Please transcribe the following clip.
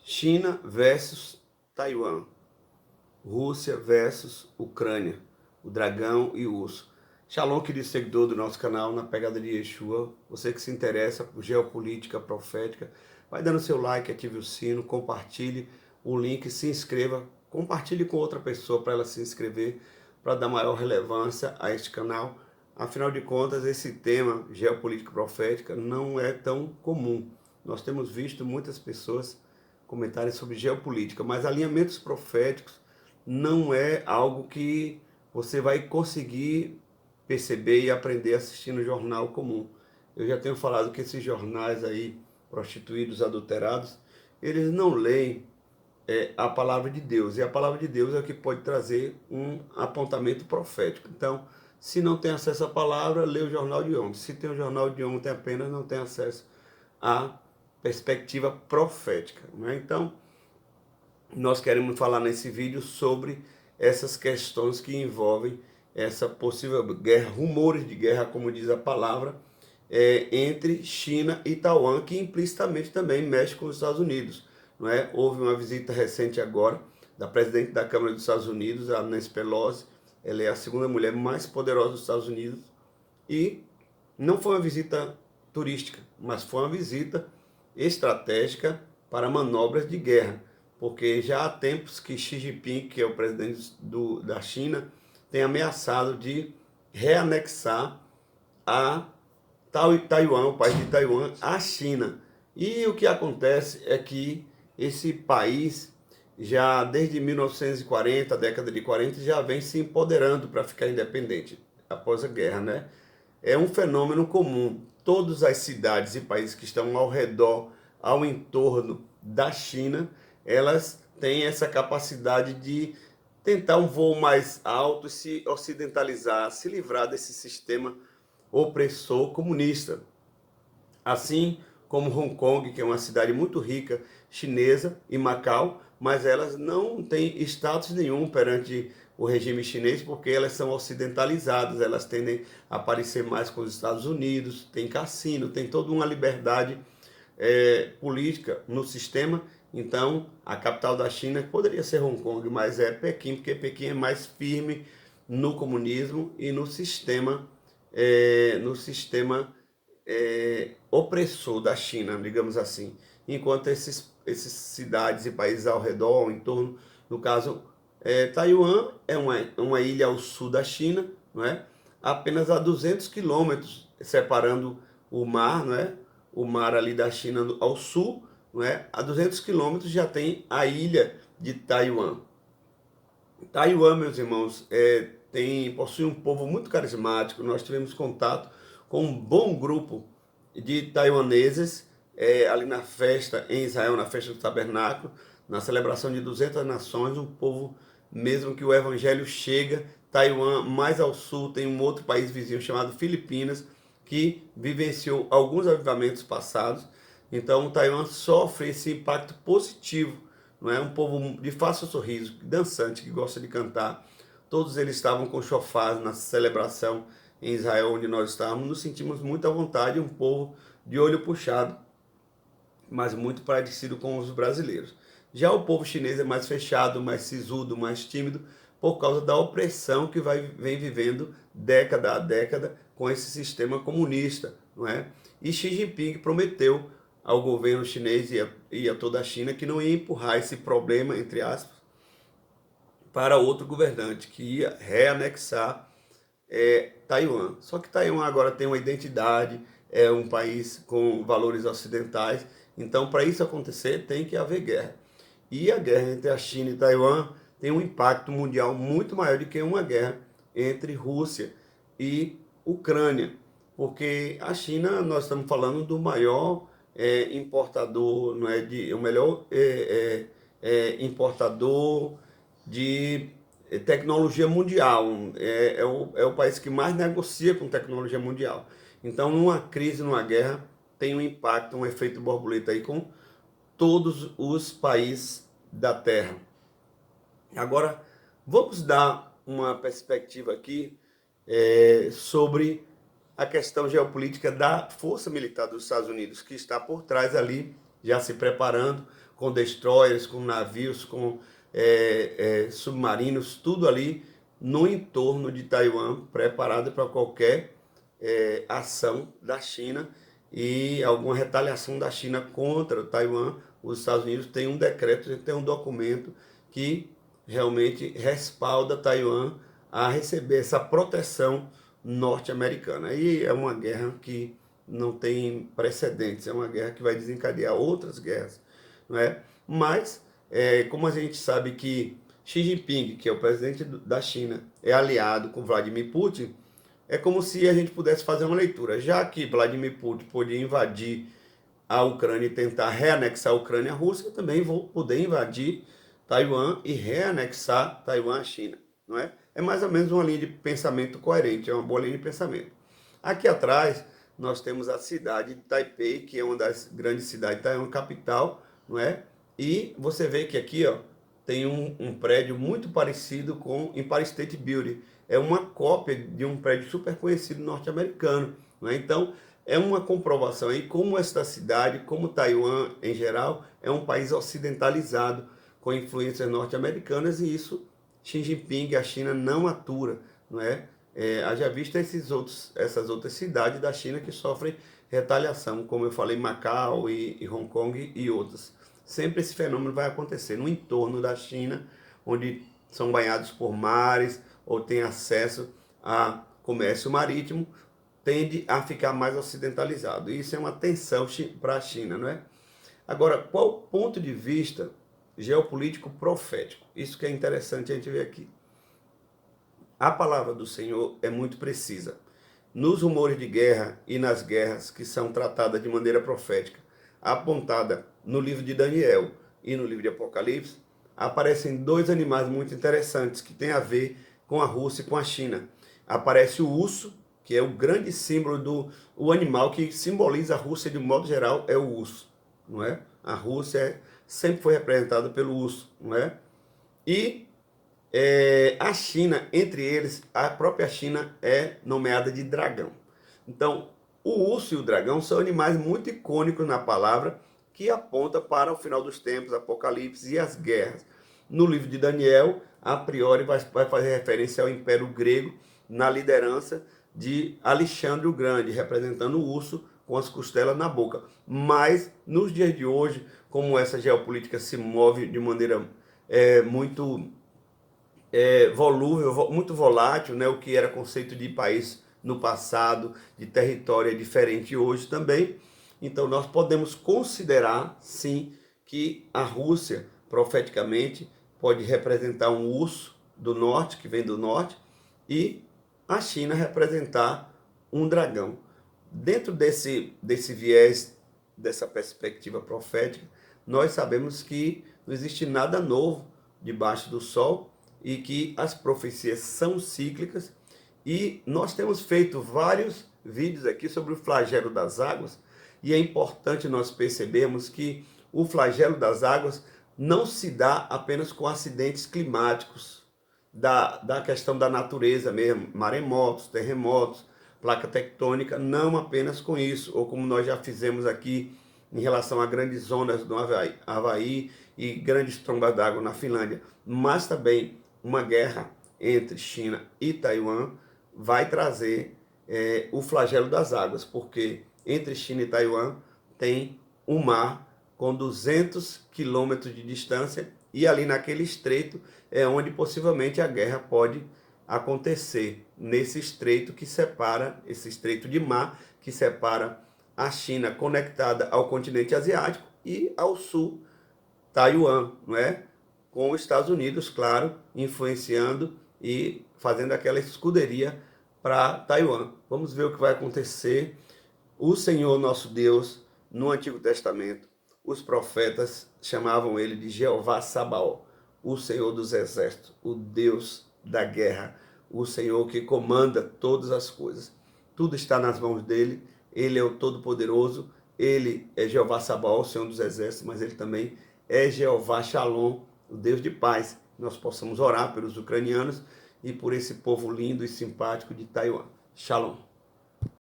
China versus Taiwan, Rússia versus Ucrânia, o dragão e o urso. Shalom, querido seguidor do nosso canal Na Pegada de Yeshua, você que se interessa por geopolítica profética, vai dando seu like, ative o sino, compartilhe o link, se inscreva, compartilhe com outra pessoa para ela se inscrever, para dar maior relevância a este canal. Afinal de contas, esse tema, geopolítica profética, não é tão comum. Nós temos visto muitas pessoas comentarem sobre geopolítica, mas alinhamentos proféticos não é algo que você vai conseguir perceber e aprender assistindo jornal comum. Eu já tenho falado que esses jornais aí, prostituídos, adulterados, eles não leem a palavra de Deus, e a palavra de Deus é o que pode trazer um apontamento profético. Então, se não tem acesso à palavra, lê o jornal de ontem. Se tem o jornal de ontem apenas, não tem acesso à perspectiva profética, né? Então, nós queremos falar nesse vídeo sobre essas questões que envolvem essa possível guerra, rumores de guerra, como diz a palavra, entre China e Taiwan, que implicitamente também mexe com os Estados Unidos, não é? Houve uma visita recente agora da presidente da Câmara dos Estados Unidos, a Nancy Pelosi. Ela é a segunda mulher mais poderosa dos Estados Unidos e não foi uma visita turística, mas foi uma visita estratégica para manobras de guerra, porque já há tempos que Xi Jinping, que é o presidente da China, tem ameaçado de reanexar a Taiwan, o país de Taiwan, à China. E o que acontece é que esse país, já desde 1940, a década de 40, já vem se empoderando para ficar independente após a guerra, né? É um fenômeno comum. Todas as cidades e países que estão ao redor, ao entorno da China, elas têm essa capacidade de tentar um voo mais alto e se ocidentalizar, se livrar desse sistema opressor comunista. Assim como Hong Kong, que é uma cidade muito rica chinesa, e Macau, mas elas não têm status nenhum perante o regime chinês, porque elas são ocidentalizadas, elas tendem a parecer mais com os Estados Unidos, tem cassino, tem toda uma liberdade política no sistema. Então, a capital da China poderia ser Hong Kong, mas é Pequim, porque Pequim é mais firme no comunismo e no sistema opressor da China, digamos assim. Enquanto esses cidades e países ao redor, ao entorno, no caso, Taiwan é uma ilha ao sul da China, não é? Apenas a 200 quilômetros separando o mar, não é? O mar ali da China ao sul, não é? A 200 quilômetros já tem a ilha de Taiwan. Taiwan, meus irmãos, possui um povo muito carismático. Nós tivemos contato com um bom grupo de taiwaneses ali na festa em Israel, na festa do tabernáculo, na celebração de 200 nações, um povo mesmo que o evangelho chega. Taiwan, mais ao sul, tem um outro país vizinho chamado Filipinas, que vivenciou alguns avivamentos passados. Então, Taiwan sofre esse impacto positivo, não é? Um povo de fácil sorriso, dançante, que gosta de cantar. Todos eles estavam com chofar na celebração em Israel, onde nós estávamos. Nos sentimos muito à vontade, um povo de olho puxado, mas muito parecido com os brasileiros. Já o povo chinês é mais fechado, mais sisudo, mais tímido, por causa da opressão que vem vivendo década a década com esse sistema comunista, não é? E Xi Jinping prometeu ao governo chinês e a toda a China que não ia empurrar esse problema, entre aspas, para outro governante, que ia reanexar Taiwan. Só que Taiwan agora tem uma identidade, é um país com valores ocidentais, então para isso acontecer tem que haver guerra. E a guerra entre a China e Taiwan tem um impacto mundial muito maior do que uma guerra entre Rússia e Ucrânia, porque a China, nós estamos falando do maior importador, não é, o melhor importador de tecnologia mundial, é o país que mais negocia com tecnologia mundial. Então, numa crise, numa guerra, tem um impacto, um efeito borboleta aí com todos os países da Terra. Agora, vamos dar uma perspectiva aqui sobre a questão geopolítica da força militar dos Estados Unidos, que está por trás ali, já se preparando. com destroyers, com navios, com submarinos, tudo ali no entorno de Taiwan, preparado para qualquer ação da China e alguma retaliação da China contra Taiwan. Os Estados Unidos têm um decreto, tem um documento que realmente respalda Taiwan a receber essa proteção norte-americana. E é uma guerra que não tem precedentes, é uma guerra que vai desencadear outras guerras, não é? Mas, como a gente sabe que Xi Jinping, que é o presidente da China, é aliado com Vladimir Putin, é como se a gente pudesse fazer uma leitura. Já que Vladimir Putin podia invadir a Ucrânia e tentar reanexar a Ucrânia à Rússia, também vou poder invadir Taiwan e reanexar Taiwan à China, não é? É mais ou menos uma linha de pensamento coerente, é uma boa linha de pensamento. Aqui atrás nós temos a cidade de Taipei, que é uma das grandes cidades de Taiwan, capital, não é? E você vê que aqui, ó, tem um prédio muito parecido com Empire State Building. É uma cópia de um prédio super conhecido norte-americano, não é? Então, é uma comprovação aí como esta cidade, como Taiwan em geral, é um país ocidentalizado, com influências norte-americanas, e isso Xi Jinping, a China, não atura, não é? Haja vista essas outras cidades da China que sofrem retaliação, como eu falei, Macau e Hong Kong e outras. Sempre esse fenômeno vai acontecer no entorno da China, onde são banhados por mares ou têm acesso a comércio marítimo, tende a ficar mais ocidentalizado. Isso é uma tensão para a China, não é? Agora, qual o ponto de vista geopolítico profético? Isso que é interessante a gente ver aqui. A palavra do Senhor é muito precisa. Nos rumores de guerra e nas guerras que são tratadas de maneira profética, apontada no livro de Daniel e no livro de Apocalipse, aparecem dois animais muito interessantes que têm a ver com a Rússia e com a China. Aparece o urso, que é o grande símbolo o animal que simboliza a Rússia de um modo geral, é o urso, não é? A Rússia sempre foi representada pelo urso, não é? E a China, entre eles, a própria China é nomeada de dragão. Então, o urso e o dragão são animais muito icônicos na palavra, que aponta para o final dos tempos, Apocalipse e as guerras. No livro de Daniel, a priori vai fazer referência ao Império Grego, na liderança de Alexandre o Grande, representando o urso com as costelas na boca. Mas, nos dias de hoje, como essa geopolítica se move de maneira muito volúvel, muito volátil, né? O que era conceito de país no passado, de território é diferente hoje também. Então nós podemos considerar, sim, que a Rússia, profeticamente, pode representar um urso do norte, que vem do norte, e a China representar um dragão. Dentro desse viés, dessa perspectiva profética, nós sabemos que não existe nada novo debaixo do sol, e que as profecias são cíclicas, e nós temos feito vários vídeos aqui sobre o flagelo das águas, e é importante nós percebermos que o flagelo das águas não se dá apenas com acidentes climáticos, da questão da natureza mesmo, maremotos, terremotos, placa tectônica, não apenas com isso, ou como nós já fizemos aqui em relação a grandes ondas do Havaí e grandes trombas d'água na Finlândia, mas também uma guerra entre China e Taiwan vai trazer o flagelo das águas, porque entre China e Taiwan tem um mar com 200 quilômetros de distância, e ali naquele estreito é onde possivelmente a guerra pode acontecer, nesse estreito que separa, esse estreito de mar que separa a China conectada ao continente asiático e ao sul, Taiwan, não é? Com os Estados Unidos, claro, influenciando e fazendo aquela escuderia para Taiwan. Vamos ver o que vai acontecer. O Senhor nosso Deus, no Antigo Testamento, os profetas chamavam ele de Jeová Sabaó, o Senhor dos Exércitos, o Deus da guerra, o Senhor que comanda todas as coisas. Tudo está nas mãos dele, ele é o Todo-Poderoso, ele é Jeová Sabaó, o Senhor dos Exércitos, mas ele também é Jeová Shalom, o Deus de paz. Nós possamos orar pelos ucranianos e por esse povo lindo e simpático de Taiwan. Shalom.